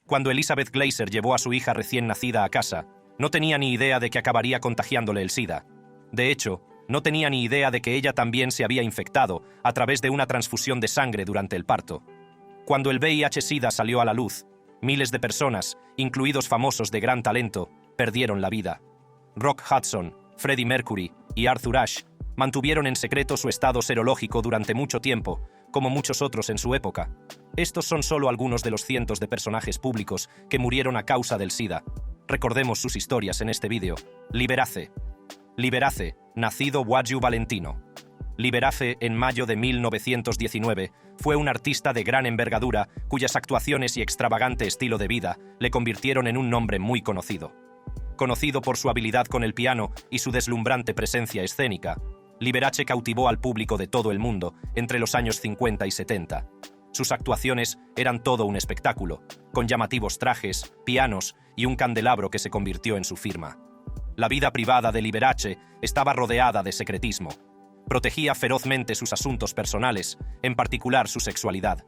Cuando Elizabeth Glaser llevó a su hija recién nacida a casa, no tenía ni idea de que acabaría contagiándole el SIDA. De hecho, no tenía ni idea de que ella también se había infectado a través de una transfusión de sangre durante el parto. Cuando el VIH-SIDA salió a la luz, miles de personas, incluidos famosos de gran talento, perdieron la vida. Rock Hudson, Freddie Mercury y Arthur Ashe mantuvieron en secreto su estado serológico durante mucho tiempo, como muchos otros en su época. Estos son solo algunos de los cientos de personajes públicos que murieron a causa del SIDA. Recordemos sus historias en este vídeo. Liberace. Liberace, nacido Waju Valentino. Liberace, en mayo de 1919, fue un artista de gran envergadura cuyas actuaciones y extravagante estilo de vida le convirtieron en un nombre muy conocido. Conocido por su habilidad con el piano y su deslumbrante presencia escénica, Liberace cautivó al público de todo el mundo entre los años 50 y 70. Sus actuaciones eran todo un espectáculo, con llamativos trajes, pianos y un candelabro que se convirtió en su firma. La vida privada de Liberace estaba rodeada de secretismo. Protegía ferozmente sus asuntos personales, en particular su sexualidad.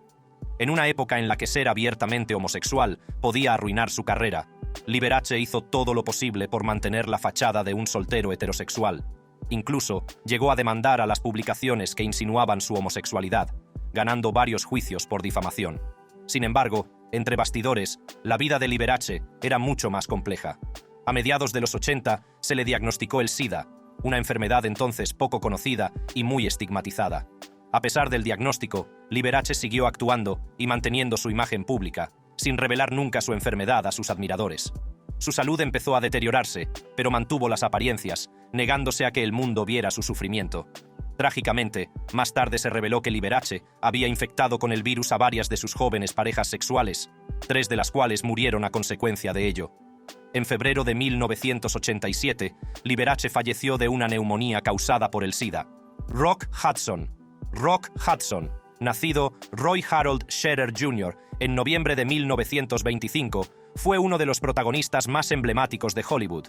En una época en la que ser abiertamente homosexual podía arruinar su carrera, Liberace hizo todo lo posible por mantener la fachada de un soltero heterosexual. Incluso llegó a demandar a las publicaciones que insinuaban su homosexualidad, ganando varios juicios por difamación. Sin embargo, entre bastidores, la vida de Liberace era mucho más compleja. A mediados de los 80 se le diagnosticó el SIDA, una enfermedad entonces poco conocida y muy estigmatizada. A pesar del diagnóstico, Liberace siguió actuando y manteniendo su imagen pública, sin revelar nunca su enfermedad a sus admiradores. Su salud empezó a deteriorarse, pero mantuvo las apariencias, negándose a que el mundo viera su sufrimiento. Trágicamente, más tarde se reveló que Liberace había infectado con el virus a varias de sus jóvenes parejas sexuales, 3 de las cuales murieron a consecuencia de ello. En febrero de 1987, Liberace falleció de una neumonía causada por el SIDA. Rock Hudson. Rock Hudson, nacido Roy Harold Scherer Jr. en noviembre de 1925, fue uno de los protagonistas más emblemáticos de Hollywood.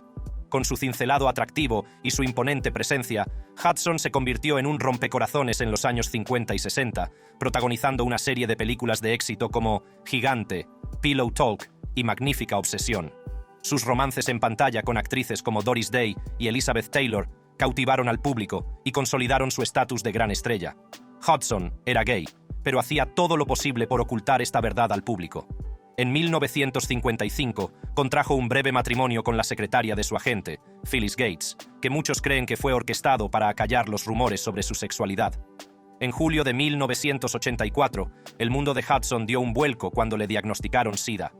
Con su cincelado atractivo y su imponente presencia, Hudson se convirtió en un rompecorazones en los años 50 y 60, protagonizando una serie de películas de éxito como Gigante, Pillow Talk y Magnífica Obsesión. Sus romances en pantalla con actrices como Doris Day y Elizabeth Taylor cautivaron al público y consolidaron su estatus de gran estrella. Hudson era gay, pero hacía todo lo posible por ocultar esta verdad al público. En 1955, contrajo un breve matrimonio con la secretaria de su agente, Phyllis Gates, que muchos creen que fue orquestado para acallar los rumores sobre su sexualidad. En julio de 1984, el mundo de Hudson dio un vuelco cuando le diagnosticaron SIDA.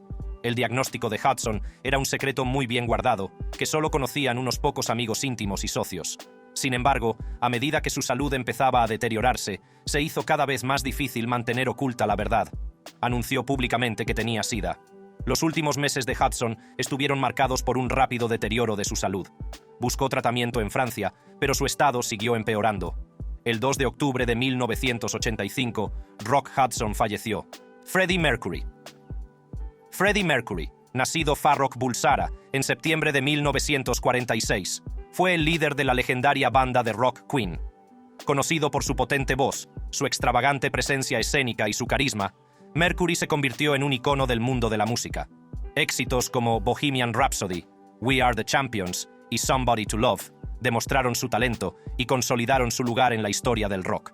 El diagnóstico de Hudson era un secreto muy bien guardado, que solo conocían unos pocos amigos íntimos y socios. Sin embargo, a medida que su salud empezaba a deteriorarse, se hizo cada vez más difícil mantener oculta la verdad. Anunció públicamente que tenía SIDA. Los últimos meses de Hudson estuvieron marcados por un rápido deterioro de su salud. Buscó tratamiento en Francia, pero su estado siguió empeorando. El 2 de octubre de 1985, Rock Hudson falleció. Freddie Mercury. Freddie Mercury, nacido Farrokh Bulsara en septiembre de 1946, fue el líder de la legendaria banda de rock Queen. Conocido por su potente voz, su extravagante presencia escénica y su carisma, Mercury se convirtió en un icono del mundo de la música. Éxitos como Bohemian Rhapsody, We Are the Champions y Somebody to Love demostraron su talento y consolidaron su lugar en la historia del rock.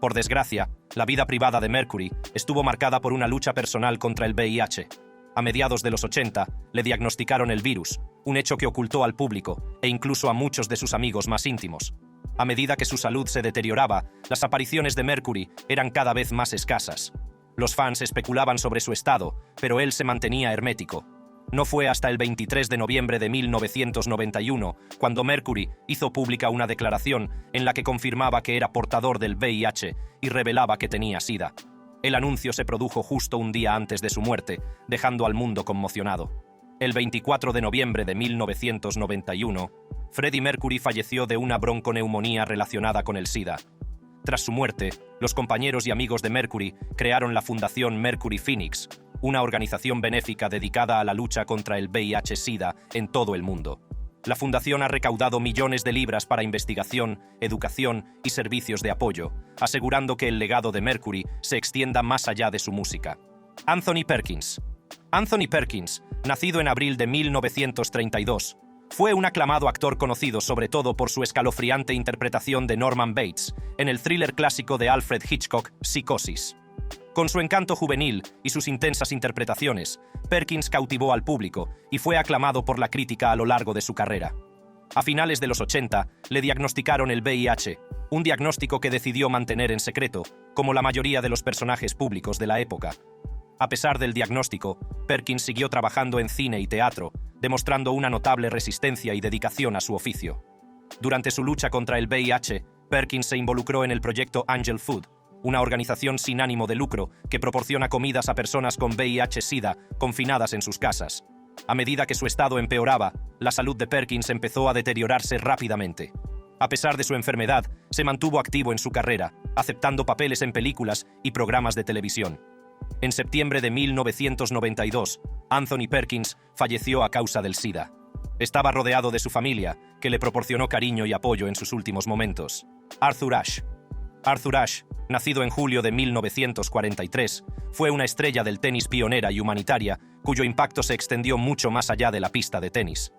Por desgracia, la vida privada de Mercury estuvo marcada por una lucha personal contra el VIH. A mediados de los 80, le diagnosticaron el virus, un hecho que ocultó al público e incluso a muchos de sus amigos más íntimos. A medida que su salud se deterioraba, las apariciones de Mercury eran cada vez más escasas. Los fans especulaban sobre su estado, pero él se mantenía hermético. No fue hasta el 23 de noviembre de 1991 cuando Mercury hizo pública una declaración en la que confirmaba que era portador del VIH y revelaba que tenía SIDA. El anuncio se produjo justo un día antes de su muerte, dejando al mundo conmocionado. El 24 de noviembre de 1991, Freddie Mercury falleció de una bronconeumonía relacionada con el SIDA. Tras su muerte, los compañeros y amigos de Mercury crearon la Fundación Mercury Phoenix, una organización benéfica dedicada a la lucha contra el VIH-Sida en todo el mundo. La fundación ha recaudado millones de libras para investigación, educación y servicios de apoyo, asegurando que el legado de Mercury se extienda más allá de su música. Anthony Perkins. Anthony Perkins, nacido en abril de 1932, fue un aclamado actor conocido sobre todo por su escalofriante interpretación de Norman Bates en el thriller clásico de Alfred Hitchcock, Psicosis. Con su encanto juvenil y sus intensas interpretaciones, Perkins cautivó al público y fue aclamado por la crítica a lo largo de su carrera. A finales de los 80, le diagnosticaron el VIH, un diagnóstico que decidió mantener en secreto, como la mayoría de los personajes públicos de la época. A pesar del diagnóstico, Perkins siguió trabajando en cine y teatro, demostrando una notable resistencia y dedicación a su oficio. Durante su lucha contra el VIH, Perkins se involucró en el proyecto Angel Food, una organización sin ánimo de lucro que proporciona comidas a personas con VIH-Sida confinadas en sus casas. A medida que su estado empeoraba, la salud de Perkins empezó a deteriorarse rápidamente. A pesar de su enfermedad, se mantuvo activo en su carrera, aceptando papeles en películas y programas de televisión. En septiembre de 1992, Anthony Perkins falleció a causa del SIDA. Estaba rodeado de su familia, que le proporcionó cariño y apoyo en sus últimos momentos. Arthur Ashe. Arthur Ashe, nacido en julio de 1943, fue una estrella del tenis pionera y humanitaria, cuyo impacto se extendió mucho más allá de la pista de tenis.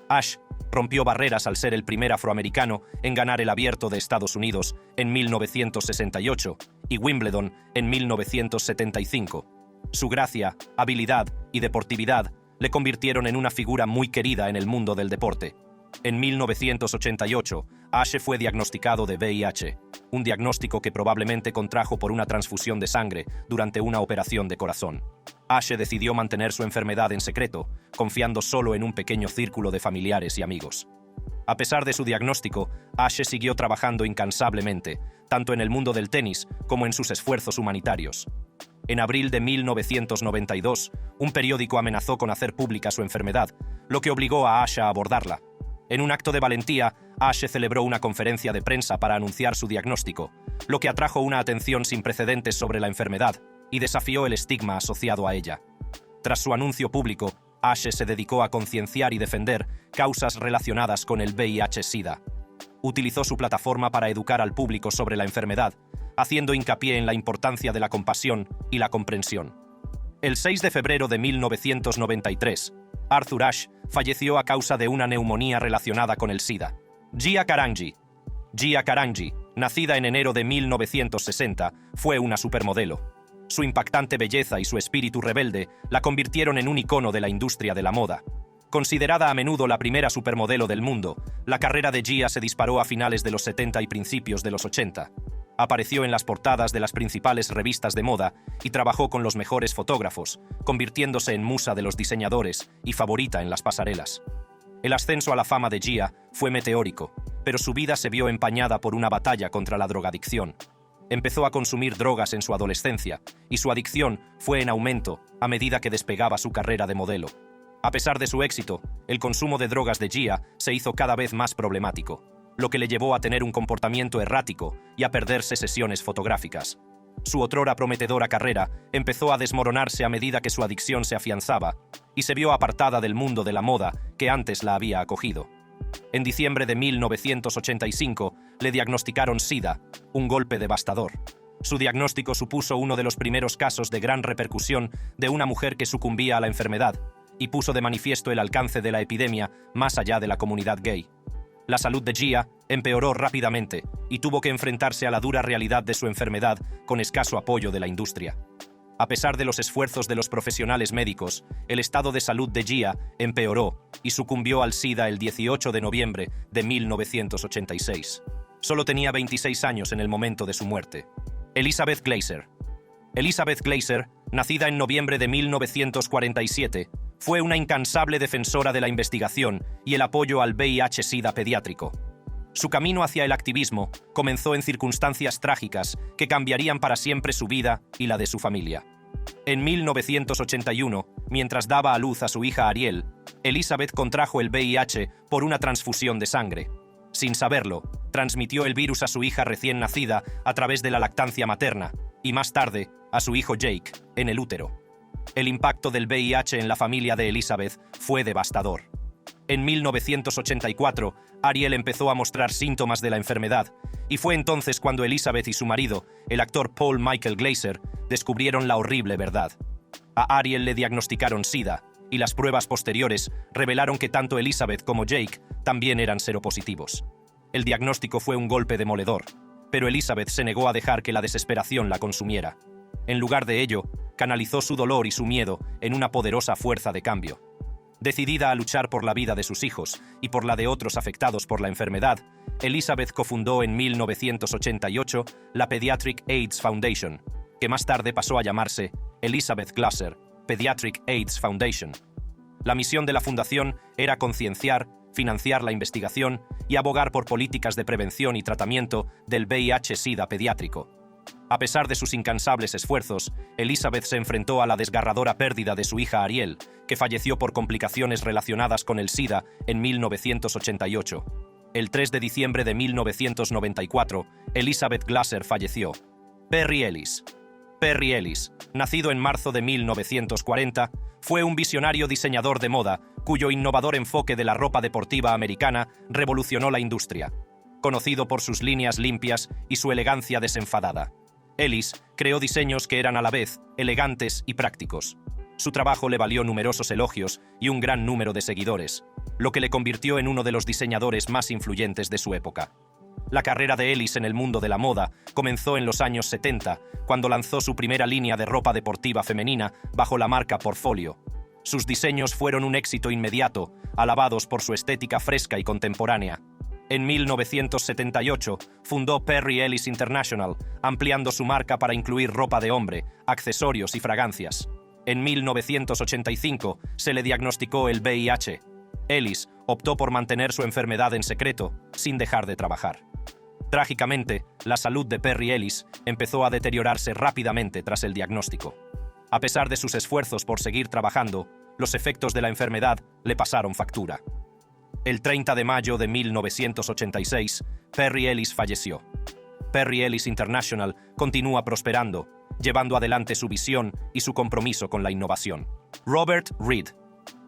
Ashe rompió barreras al ser el primer afroamericano en ganar el Abierto de Estados Unidos en 1968 y Wimbledon en 1975. Su gracia, habilidad y deportividad le convirtieron en una figura muy querida en el mundo del deporte. En 1988, Ashe fue diagnosticado de VIH, un diagnóstico que probablemente contrajo por una transfusión de sangre durante una operación de corazón. Ashe decidió mantener su enfermedad en secreto, confiando solo en un pequeño círculo de familiares y amigos. A pesar de su diagnóstico, Ashe siguió trabajando incansablemente, tanto en el mundo del tenis como en sus esfuerzos humanitarios. En abril de 1992, un periódico amenazó con hacer pública su enfermedad, lo que obligó a Ashe a abordarla. En un acto de valentía, Ashe celebró una conferencia de prensa para anunciar su diagnóstico, lo que atrajo una atención sin precedentes sobre la enfermedad y desafió el estigma asociado a ella. Tras su anuncio público, Ashe se dedicó a concienciar y defender causas relacionadas con el VIH-Sida. Utilizó su plataforma para educar al público sobre la enfermedad, haciendo hincapié en la importancia de la compasión y la comprensión. El 6 de febrero de 1993, Arthur Ashe falleció a causa de una neumonía relacionada con el SIDA. Gia Karangi. Gia Karangi, nacida en enero de 1960, fue una supermodelo. Su impactante belleza y su espíritu rebelde la convirtieron en un icono de la industria de la moda. Considerada a menudo la primera supermodelo del mundo, la carrera de Gia se disparó a finales de los 70 y principios de los 80. Apareció en las portadas de las principales revistas de moda y trabajó con los mejores fotógrafos, convirtiéndose en musa de los diseñadores y favorita en las pasarelas. El ascenso a la fama de Gia fue meteórico, pero su vida se vio empañada por una batalla contra la drogadicción. Empezó a consumir drogas en su adolescencia y su adicción fue en aumento a medida que despegaba su carrera de modelo. A pesar de su éxito, el consumo de drogas de Gia se hizo cada vez más problemático, lo que le llevó a tener un comportamiento errático y a perderse sesiones fotográficas. Su otrora prometedora carrera empezó a desmoronarse a medida que su adicción se afianzaba y se vio apartada del mundo de la moda que antes la había acogido. En diciembre de 1985 le diagnosticaron SIDA, un golpe devastador. Su diagnóstico supuso uno de los primeros casos de gran repercusión de una mujer que sucumbía a la enfermedad y puso de manifiesto el alcance de la epidemia más allá de la comunidad gay. La salud de Gia empeoró rápidamente y tuvo que enfrentarse a la dura realidad de su enfermedad con escaso apoyo de la industria. A pesar de los esfuerzos de los profesionales médicos, el estado de salud de Gia empeoró y sucumbió al SIDA el 18 de noviembre de 1986. Solo tenía 26 años en el momento de su muerte. Elizabeth Glaser. Elizabeth Glaser, nacida en noviembre de 1947, fue una incansable defensora de la investigación y el apoyo al VIH-Sida pediátrico. Su camino hacia el activismo comenzó en circunstancias trágicas que cambiarían para siempre su vida y la de su familia. En 1981, mientras daba a luz a su hija Ariel, Elizabeth contrajo el VIH por una transfusión de sangre. Sin saberlo, transmitió el virus a su hija recién nacida a través de la lactancia materna y más tarde a su hijo Jake en el útero. El impacto del VIH en la familia de Elizabeth fue devastador. En 1984, Ariel empezó a mostrar síntomas de la enfermedad, y fue entonces cuando Elizabeth y su marido, el actor Paul Michael Glaser, descubrieron la horrible verdad. A Ariel le diagnosticaron SIDA, y las pruebas posteriores revelaron que tanto Elizabeth como Jake también eran seropositivos. El diagnóstico fue un golpe demoledor, pero Elizabeth se negó a dejar que la desesperación la consumiera. En lugar de ello, canalizó su dolor y su miedo en una poderosa fuerza de cambio. Decidida a luchar por la vida de sus hijos y por la de otros afectados por la enfermedad, Elizabeth cofundó en 1988 la Pediatric AIDS Foundation, que más tarde pasó a llamarse Elizabeth Glaser Pediatric AIDS Foundation. La misión de la fundación era concienciar, financiar la investigación y abogar por políticas de prevención y tratamiento del VIH-Sida pediátrico. A pesar de sus incansables esfuerzos, Elizabeth se enfrentó a la desgarradora pérdida de su hija Ariel, que falleció por complicaciones relacionadas con el SIDA en 1988. El 3 de diciembre de 1994, Elizabeth Glaser falleció. Perry Ellis. Perry Ellis, nacido en marzo de 1940, fue un visionario diseñador de moda cuyo innovador enfoque de la ropa deportiva americana revolucionó la industria. Conocido por sus líneas limpias y su elegancia desenfadada, Ellis creó diseños que eran a la vez elegantes y prácticos. Su trabajo le valió numerosos elogios y un gran número de seguidores, lo que le convirtió en uno de los diseñadores más influyentes de su época. La carrera de Ellis en el mundo de la moda comenzó en los años 70, cuando lanzó su primera línea de ropa deportiva femenina bajo la marca Portfolio. Sus diseños fueron un éxito inmediato, alabados por su estética fresca y contemporánea. En 1978 fundó Perry Ellis International, ampliando su marca para incluir ropa de hombre, accesorios y fragancias. En 1985 se le diagnosticó el VIH. Ellis optó por mantener su enfermedad en secreto, sin dejar de trabajar. Trágicamente, la salud de Perry Ellis empezó a deteriorarse rápidamente tras el diagnóstico. A pesar de sus esfuerzos por seguir trabajando, los efectos de la enfermedad le pasaron factura. El 30 de mayo de 1986, Perry Ellis falleció. Perry Ellis International continúa prosperando, llevando adelante su visión y su compromiso con la innovación. Robert Reed.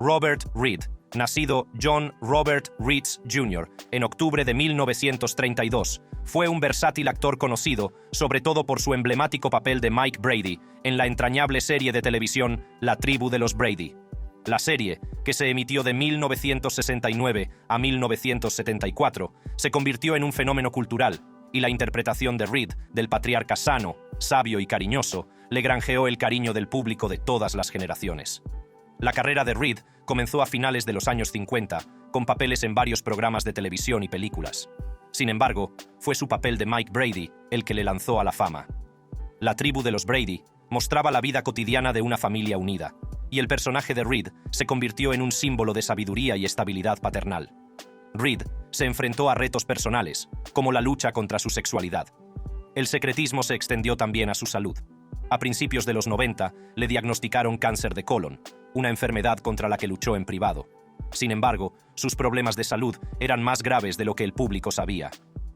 Robert Reed, nacido John Robert Reeds Jr. en octubre de 1932, fue un versátil actor conocido, sobre todo por su emblemático papel de Mike Brady en la entrañable serie de televisión La tribu de los Brady. La serie, que se emitió de 1969 a 1974, se convirtió en un fenómeno cultural, y la interpretación de Reed del patriarca sano, sabio y cariñoso le granjeó el cariño del público de todas las generaciones. La carrera de Reed comenzó a finales de los años 50, con papeles en varios programas de televisión y películas. Sin embargo, fue su papel de Mike Brady el que le lanzó a la fama. La tribu de los Brady mostraba la vida cotidiana de una familia unida, y el personaje de Reed se convirtió en un símbolo de sabiduría y estabilidad paternal. Reed se enfrentó a retos personales, como la lucha contra su sexualidad. El secretismo se extendió también a su salud. A principios de los 90 le diagnosticaron cáncer de colon, una enfermedad contra la que luchó en privado. Sin embargo, sus problemas de salud eran más graves de lo que el público sabía.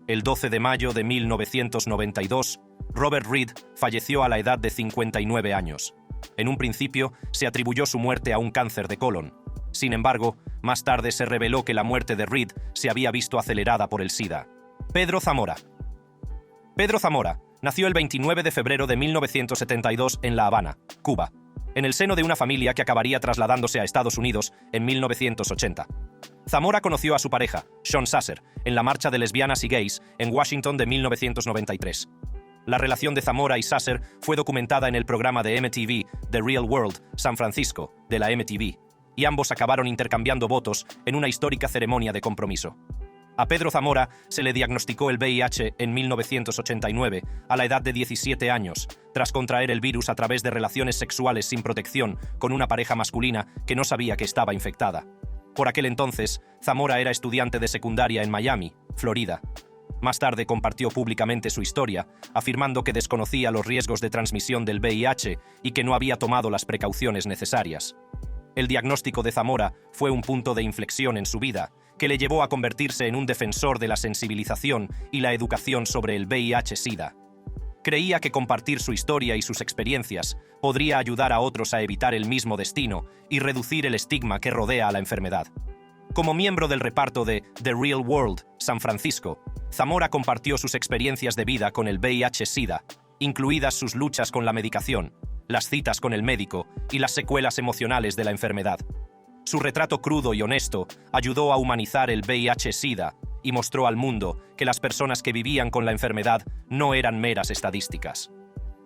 El 12 de mayo de 1992, Robert Reed falleció a la edad de 59 años. En un principio, se atribuyó su muerte a un cáncer de colon. Sin embargo, más tarde se reveló que la muerte de Reed se había visto acelerada por el SIDA. Pedro Zamora. Pedro Zamora nació el 29 de febrero de 1972 en La Habana, Cuba, en el seno de una familia que acabaría trasladándose a Estados Unidos en 1980. Zamora conoció a su pareja, Sean Sasser, en la Marcha de Lesbianas y Gays en Washington de 1993. La relación de Zamora y Sasser fue documentada en el programa de MTV The Real World San Francisco, de la MTV, y ambos acabaron intercambiando votos en una histórica ceremonia de compromiso. A Pedro Zamora se le diagnosticó el VIH en 1989, a la edad de 17 años, tras contraer el virus a través de relaciones sexuales sin protección con una pareja masculina que no sabía que estaba infectada. Por aquel entonces, Zamora era estudiante de secundaria en Miami, Florida. Más tarde compartió públicamente su historia, afirmando que desconocía los riesgos de transmisión del VIH y que no había tomado las precauciones necesarias. El diagnóstico de Zamora fue un punto de inflexión en su vida, que le llevó a convertirse en un defensor de la sensibilización y la educación sobre el VIH-Sida. Creía que compartir su historia y sus experiencias podría ayudar a otros a evitar el mismo destino y reducir el estigma que rodea a la enfermedad. Como miembro del reparto de The Real World San Francisco, Zamora compartió sus experiencias de vida con el VIH-Sida, incluidas sus luchas con la medicación, las citas con el médico y las secuelas emocionales de la enfermedad. Su retrato crudo y honesto ayudó a humanizar el VIH-Sida y mostró al mundo que las personas que vivían con la enfermedad no eran meras estadísticas.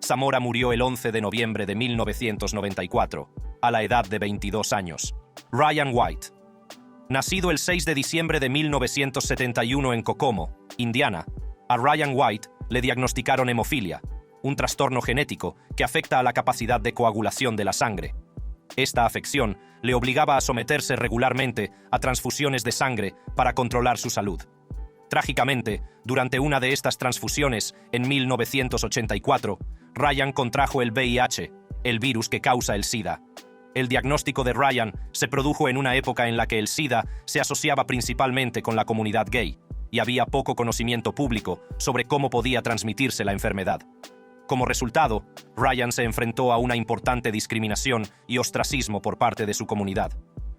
Zamora murió el 11 de noviembre de 1994, a la edad de 22 años. Ryan White. Nacido el 6 de diciembre de 1971 en Kokomo, Indiana, a Ryan White le diagnosticaron hemofilia, un trastorno genético que afecta a la capacidad de coagulación de la sangre. Esta afección le obligaba a someterse regularmente a transfusiones de sangre para controlar su salud. Trágicamente, durante una de estas transfusiones, en 1984, Ryan contrajo el VIH, el virus que causa el SIDA. El diagnóstico de Ryan se produjo en una época en la que el SIDA se asociaba principalmente con la comunidad gay, y había poco conocimiento público sobre cómo podía transmitirse la enfermedad. Como resultado, Ryan se enfrentó a una importante discriminación y ostracismo por parte de su comunidad.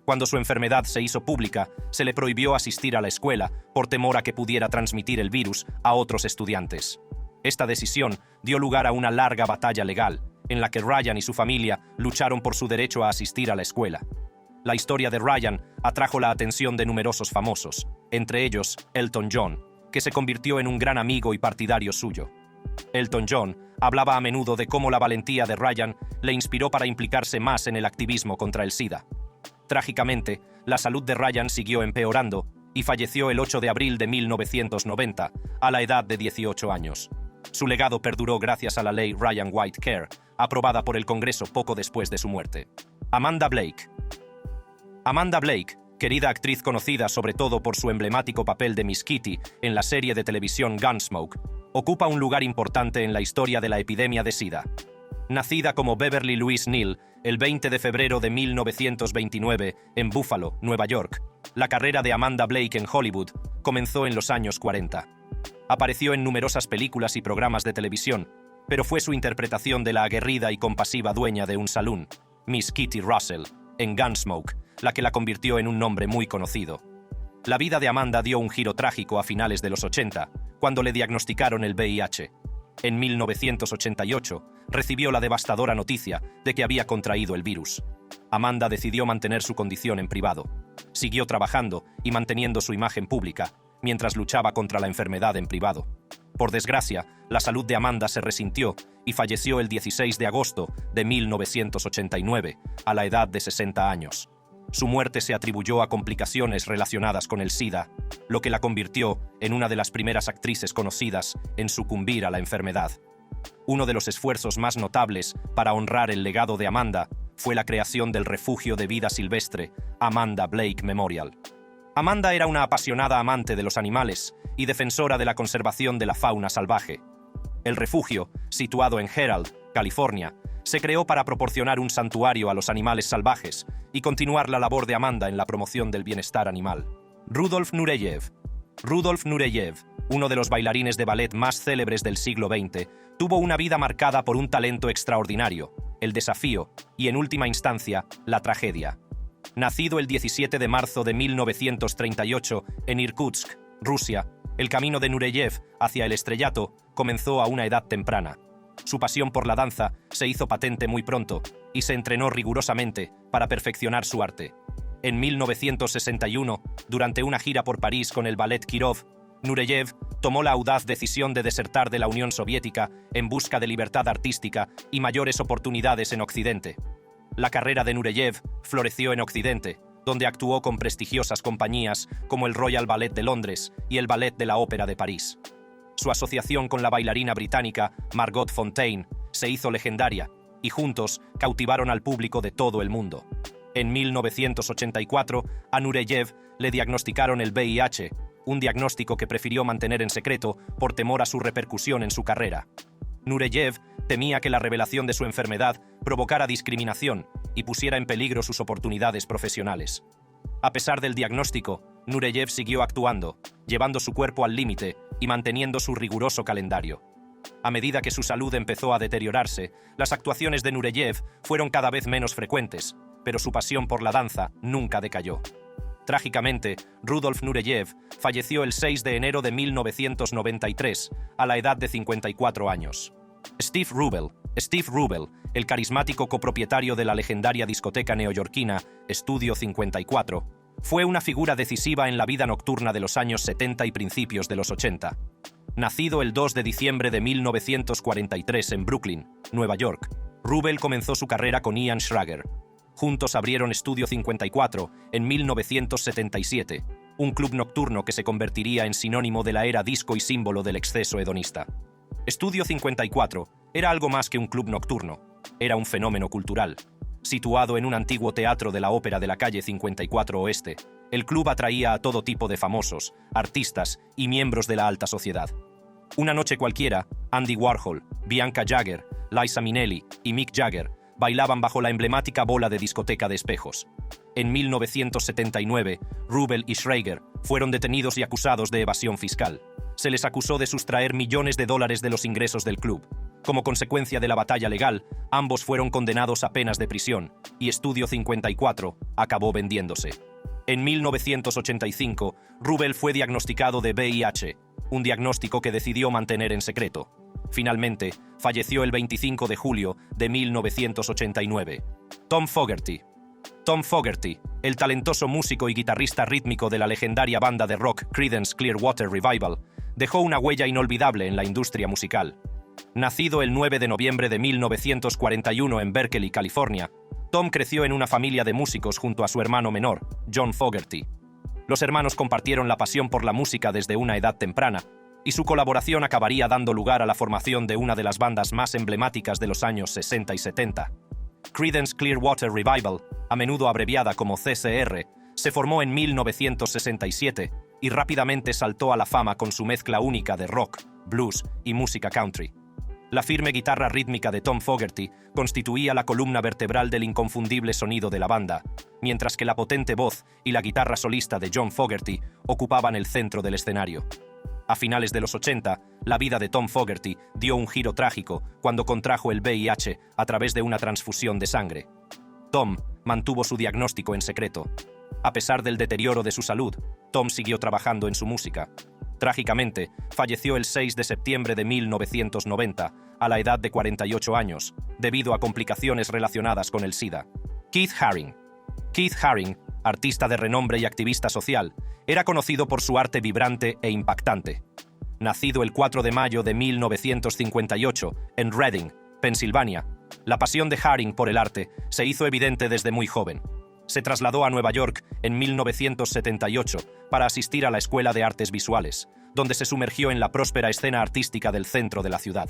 Cuando su enfermedad se hizo pública, se le prohibió asistir a la escuela por temor a que pudiera transmitir el virus a otros estudiantes. Esta decisión dio lugar a una larga batalla legal, en la que Ryan y su familia lucharon por su derecho a asistir a la escuela. La historia de Ryan atrajo la atención de numerosos famosos, entre ellos Elton John, que se convirtió en un gran amigo y partidario suyo. Elton John hablaba a menudo de cómo la valentía de Ryan le inspiró para implicarse más en el activismo contra el SIDA. Trágicamente, la salud de Ryan siguió empeorando y falleció el 8 de abril de 1990, a la edad de 18 años. Su legado perduró gracias a la ley Ryan White Care, aprobada por el Congreso poco después de su muerte. Amanda Blake. Amanda Blake, querida actriz conocida sobre todo por su emblemático papel de Miss Kitty en la serie de televisión Gunsmoke, ocupa un lugar importante en la historia de la epidemia de SIDA. Nacida como Beverly Louise Neal el 20 de febrero de 1929 en Buffalo, Nueva York, la carrera de Amanda Blake en Hollywood comenzó en los años 40. Apareció en numerosas películas y programas de televisión, pero fue su interpretación de la aguerrida y compasiva dueña de un salón, Miss Kitty Russell, en Gunsmoke, la que la convirtió en un nombre muy conocido. La vida de Amanda dio un giro trágico a finales de los 80, cuando le diagnosticaron el VIH. En 1988, recibió la devastadora noticia de que había contraído el virus. Amanda decidió mantener su condición en privado. Siguió trabajando y manteniendo su imagen pública, mientras luchaba contra la enfermedad en privado. Por desgracia, la salud de Amanda se resintió y falleció el 16 de agosto de 1989, a la edad de 60 años. Su muerte se atribuyó a complicaciones relacionadas con el SIDA, lo que la convirtió en una de las primeras actrices conocidas en sucumbir a la enfermedad. Uno de los esfuerzos más notables para honrar el legado de Amanda fue la creación del refugio de vida silvestre Amanda Blake Memorial. Amanda era una apasionada amante de los animales y defensora de la conservación de la fauna salvaje. El refugio, situado en Herald, California, se creó para proporcionar un santuario a los animales salvajes y continuar la labor de Amanda en la promoción del bienestar animal. Rudolf Nureyev. Rudolf Nureyev, uno de los bailarines de ballet más célebres del siglo XX, tuvo una vida marcada por un talento extraordinario, el desafío y, en última instancia, la tragedia. Nacido el 17 de marzo de 1938 en Irkutsk, Rusia, el camino de Nureyev hacia el estrellato comenzó a una edad temprana. Su pasión por la danza se hizo patente muy pronto y se entrenó rigurosamente para perfeccionar su arte. En 1961, durante una gira por París con el Ballet Kirov, Nureyev tomó la audaz decisión de desertar de la Unión Soviética en busca de libertad artística y mayores oportunidades en Occidente. La carrera de Nureyev floreció en Occidente, donde actuó con prestigiosas compañías como el Royal Ballet de Londres y el Ballet de la Ópera de París. Su asociación con la bailarina británica Margot Fonteyn se hizo legendaria y juntos cautivaron al público de todo el mundo. En 1984, a Nureyev le diagnosticaron el VIH, un diagnóstico que prefirió mantener en secreto por temor a su repercusión en su carrera. Nureyev temía que la revelación de su enfermedad provocara discriminación y pusiera en peligro sus oportunidades profesionales. A pesar del diagnóstico, Nureyev siguió actuando, llevando su cuerpo al límite y manteniendo su riguroso calendario. A medida que su salud empezó a deteriorarse, las actuaciones de Nureyev fueron cada vez menos frecuentes, pero su pasión por la danza nunca decayó. Trágicamente, Rudolf Nureyev falleció el 6 de enero de 1993, a la edad de 54 años. Steve Rubel, Steve Rubel, el carismático copropietario de la legendaria discoteca neoyorquina Studio 54, fue una figura decisiva en la vida nocturna de los años 70 y principios de los 80. Nacido el 2 de diciembre de 1943 en Brooklyn, Nueva York, Rubel comenzó su carrera con Ian Schrager. Juntos abrieron Studio 54 en 1977, un club nocturno que se convertiría en sinónimo de la era disco y símbolo del exceso hedonista. Studio 54 era algo más que un club nocturno, era un fenómeno cultural. Situado en un antiguo teatro de la ópera de la calle 54 Oeste, el club atraía a todo tipo de famosos, artistas y miembros de la alta sociedad. Una noche cualquiera, Andy Warhol, Bianca Jagger, Liza Minnelli y Mick Jagger bailaban bajo la emblemática bola de discoteca de espejos. En 1979, Rubel y Schrager fueron detenidos y acusados de evasión fiscal. Se les acusó de sustraer millones de dólares de los ingresos del club. Como consecuencia de la batalla legal, ambos fueron condenados a penas de prisión, y Studio 54 acabó vendiéndose. En 1985, Rubel fue diagnosticado de VIH, un diagnóstico que decidió mantener en secreto. Finalmente, falleció el 25 de julio de 1989. Tom Fogerty. Tom Fogerty, el talentoso músico y guitarrista rítmico de la legendaria banda de rock Creedence Clearwater Revival, dejó una huella inolvidable en la industria musical. Nacido el 9 de noviembre de 1941 en Berkeley, California, Tom creció en una familia de músicos junto a su hermano menor, John Fogerty. Los hermanos compartieron la pasión por la música desde una edad temprana, y su colaboración acabaría dando lugar a la formación de una de las bandas más emblemáticas de los años 60 y 70. Creedence Clearwater Revival, a menudo abreviada como CCR, se formó en 1967 y rápidamente saltó a la fama con su mezcla única de rock, blues y música country. La firme guitarra rítmica de Tom Fogerty constituía la columna vertebral del inconfundible sonido de la banda, mientras que la potente voz y la guitarra solista de John Fogerty ocupaban el centro del escenario. A finales de los 80, la vida de Tom Fogerty dio un giro trágico cuando contrajo el VIH a través de una transfusión de sangre. Tom mantuvo su diagnóstico en secreto. A pesar del deterioro de su salud, Tom siguió trabajando en su música. Trágicamente, falleció el 6 de septiembre de 1990, a la edad de 48 años, debido a complicaciones relacionadas con el SIDA. Keith Haring. Keith Haring, artista de renombre y activista social, era conocido por su arte vibrante e impactante. Nacido el 4 de mayo de 1958 en Reading, Pensilvania, la pasión de Haring por el arte se hizo evidente desde muy joven. Se trasladó a Nueva York en 1978 para asistir a la Escuela de Artes Visuales, donde se sumergió en la próspera escena artística del centro de la ciudad.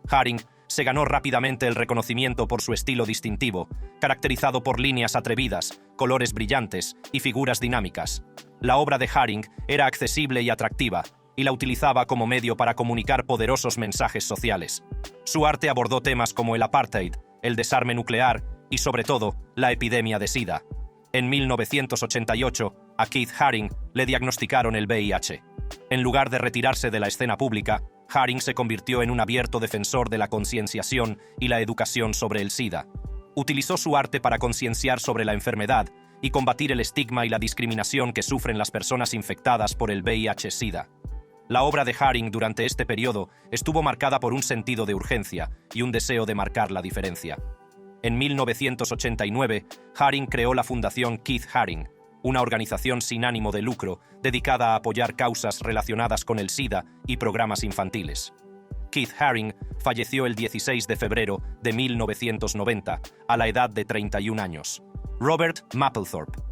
Haring se ganó rápidamente el reconocimiento por su estilo distintivo, caracterizado por líneas atrevidas, colores brillantes y figuras dinámicas. La obra de Haring era accesible y atractiva, y la utilizaba como medio para comunicar poderosos mensajes sociales. Su arte abordó temas como el apartheid, el desarme nuclear y, sobre todo, la epidemia de SIDA. En 1988, a Keith Haring le diagnosticaron el VIH. En lugar de retirarse de la escena pública, Haring se convirtió en un abierto defensor de la concienciación y la educación sobre el SIDA. Utilizó su arte para concienciar sobre la enfermedad y combatir el estigma y la discriminación que sufren las personas infectadas por el VIH-SIDA. La obra de Haring durante este periodo estuvo marcada por un sentido de urgencia y un deseo de marcar la diferencia. En 1989, Haring creó la Fundación Keith Haring, una organización sin ánimo de lucro dedicada a apoyar causas relacionadas con el SIDA y programas infantiles. Keith Haring falleció el 16 de febrero de 1990, a la edad de 31 años. Robert Mapplethorpe.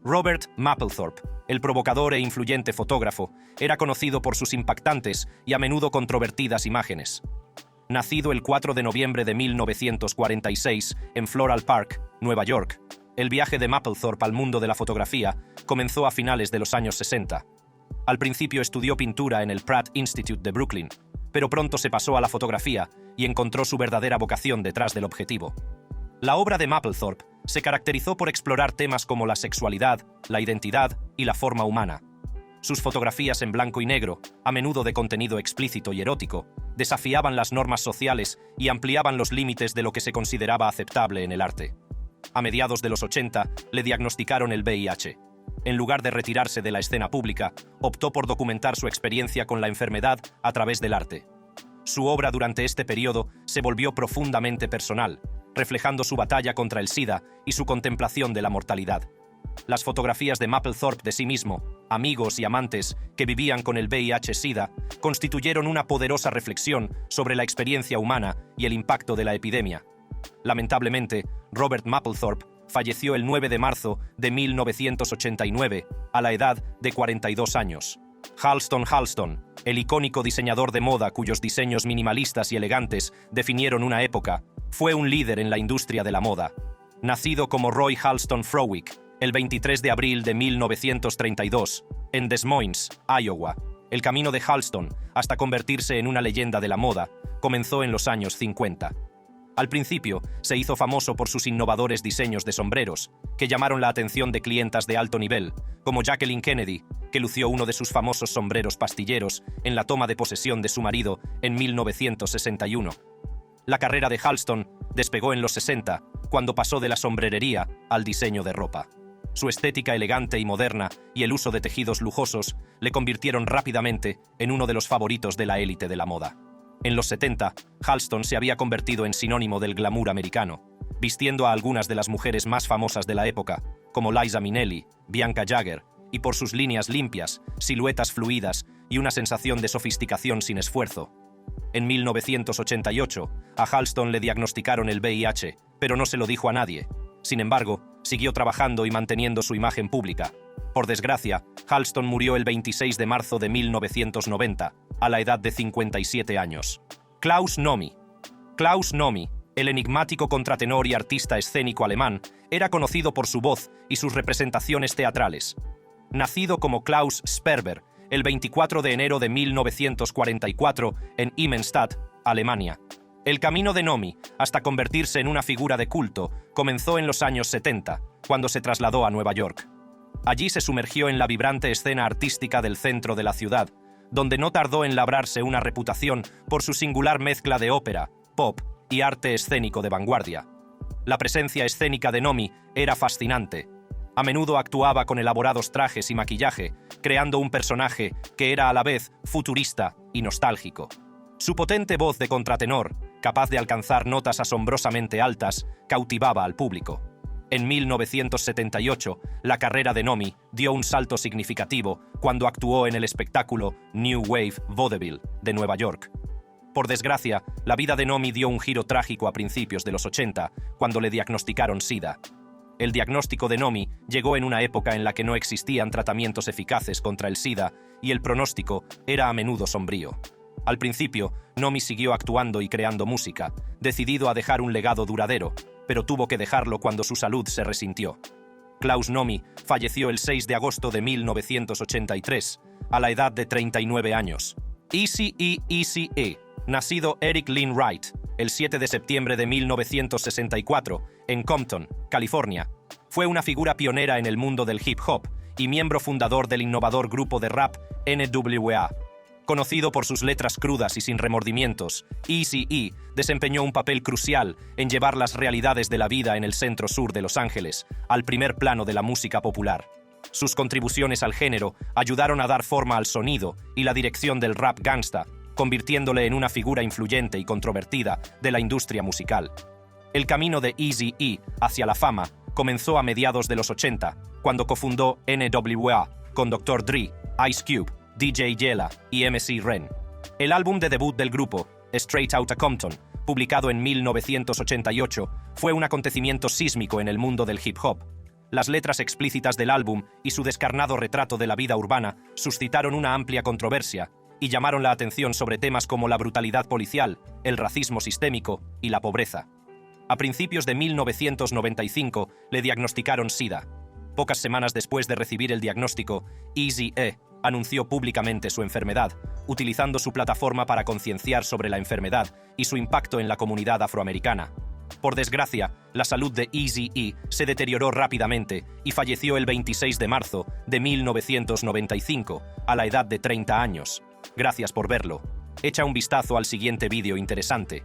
Robert Mapplethorpe, el provocador e influyente fotógrafo, era conocido por sus impactantes y a menudo controvertidas imágenes. Nacido el 4 de noviembre de 1946 en Floral Park, Nueva York, el viaje de Mapplethorpe al mundo de la fotografía comenzó a finales de los años 60. Al principio estudió pintura en el Pratt Institute de Brooklyn, pero pronto se pasó a la fotografía y encontró su verdadera vocación detrás del objetivo. La obra de Mapplethorpe se caracterizó por explorar temas como la sexualidad, la identidad y la forma humana. Sus fotografías en blanco y negro, a menudo de contenido explícito y erótico, desafiaban las normas sociales y ampliaban los límites de lo que se consideraba aceptable en el arte. A mediados de los 80, le diagnosticaron el VIH. En lugar de retirarse de la escena pública, optó por documentar su experiencia con la enfermedad a través del arte. Su obra durante este periodo se volvió profundamente personal, reflejando su batalla contra el SIDA y su contemplación de la mortalidad. Las fotografías de Mapplethorpe de sí mismo, amigos y amantes que vivían con el VIH-Sida, constituyeron una poderosa reflexión sobre la experiencia humana y el impacto de la epidemia. Lamentablemente, Robert Mapplethorpe falleció el 9 de marzo de 1989, a la edad de 42 años. Halston Halston, el icónico diseñador de moda cuyos diseños minimalistas y elegantes definieron una época, fue un líder en la industria de la moda. Nacido como Roy Halston Frowick, el 23 de abril de 1932, en Des Moines, Iowa, el camino de Halston, hasta convertirse en una leyenda de la moda, comenzó en los años 50. Al principio, se hizo famoso por sus innovadores diseños de sombreros, que llamaron la atención de clientas de alto nivel, como Jacqueline Kennedy, que lució uno de sus famosos sombreros pastilleros en la toma de posesión de su marido en 1961. La carrera de Halston despegó en los 60, cuando pasó de la sombrerería al diseño de ropa. Su estética elegante y moderna y el uso de tejidos lujosos le convirtieron rápidamente en uno de los favoritos de la élite de la moda. En los 70, Halston se había convertido en sinónimo del glamour americano, vistiendo a algunas de las mujeres más famosas de la época, como Liza Minnelli, Bianca Jagger, y por sus líneas limpias, siluetas fluidas y una sensación de sofisticación sin esfuerzo. En 1988, a Halston le diagnosticaron el VIH, pero no se lo dijo a nadie. Sin embargo, siguió trabajando y manteniendo su imagen pública. Por desgracia, Halston murió el 26 de marzo de 1990, a la edad de 57 años. Klaus Nomi. Klaus Nomi, el enigmático contratenor y artista escénico alemán, era conocido por su voz y sus representaciones teatrales. Nacido como Klaus Sperber el 24 de enero de 1944 en Immenstadt, Alemania. El camino de Nomi, hasta convertirse en una figura de culto, comenzó en los años 70, cuando se trasladó a Nueva York. Allí se sumergió en la vibrante escena artística del centro de la ciudad, donde no tardó en labrarse una reputación por su singular mezcla de ópera, pop y arte escénico de vanguardia. La presencia escénica de Nomi era fascinante. A menudo actuaba con elaborados trajes y maquillaje, creando un personaje que era a la vez futurista y nostálgico. Su potente voz de contratenor, capaz de alcanzar notas asombrosamente altas, cautivaba al público. En 1978, la carrera de Nomi dio un salto significativo cuando actuó en el espectáculo New Wave Vaudeville de Nueva York. Por desgracia, la vida de Nomi dio un giro trágico a principios de los 80, cuando le diagnosticaron SIDA. El diagnóstico de Nomi llegó en una época en la que no existían tratamientos eficaces contra el SIDA y el pronóstico era a menudo sombrío. Al principio, Nomi siguió actuando y creando música, decidido a dejar un legado duradero, pero tuvo que dejarlo cuando su salud se resintió. Klaus Nomi falleció el 6 de agosto de 1983, a la edad de 39 años. Eazy-E, nacido Eric Lynn Wright, el 7 de septiembre de 1964, en Compton, California, fue una figura pionera en el mundo del hip hop y miembro fundador del innovador grupo de rap NWA. Conocido por sus letras crudas y sin remordimientos, Eazy-E desempeñó un papel crucial en llevar las realidades de la vida en el centro-sur de Los Ángeles al primer plano de la música popular. Sus contribuciones al género ayudaron a dar forma al sonido y la dirección del rap gangsta, convirtiéndole en una figura influyente y controvertida de la industria musical. El camino de Eazy-E hacia la fama comenzó a mediados de los 80, cuando cofundó NWA con Dr. Dre, Ice Cube, DJ Yella y MC Ren. El álbum de debut del grupo, Straight Outta Compton, publicado en 1988, fue un acontecimiento sísmico en el mundo del hip hop. Las letras explícitas del álbum y su descarnado retrato de la vida urbana suscitaron una amplia controversia y llamaron la atención sobre temas como la brutalidad policial, el racismo sistémico y la pobreza. A principios de 1995 le diagnosticaron SIDA. Pocas semanas después de recibir el diagnóstico, Eazy-E anunció públicamente su enfermedad, utilizando su plataforma para concienciar sobre la enfermedad y su impacto en la comunidad afroamericana. Por desgracia, la salud de Eazy-E se deterioró rápidamente y falleció el 26 de marzo de 1995, a la edad de 30 años. Gracias por verlo. Echa un vistazo al siguiente vídeo interesante.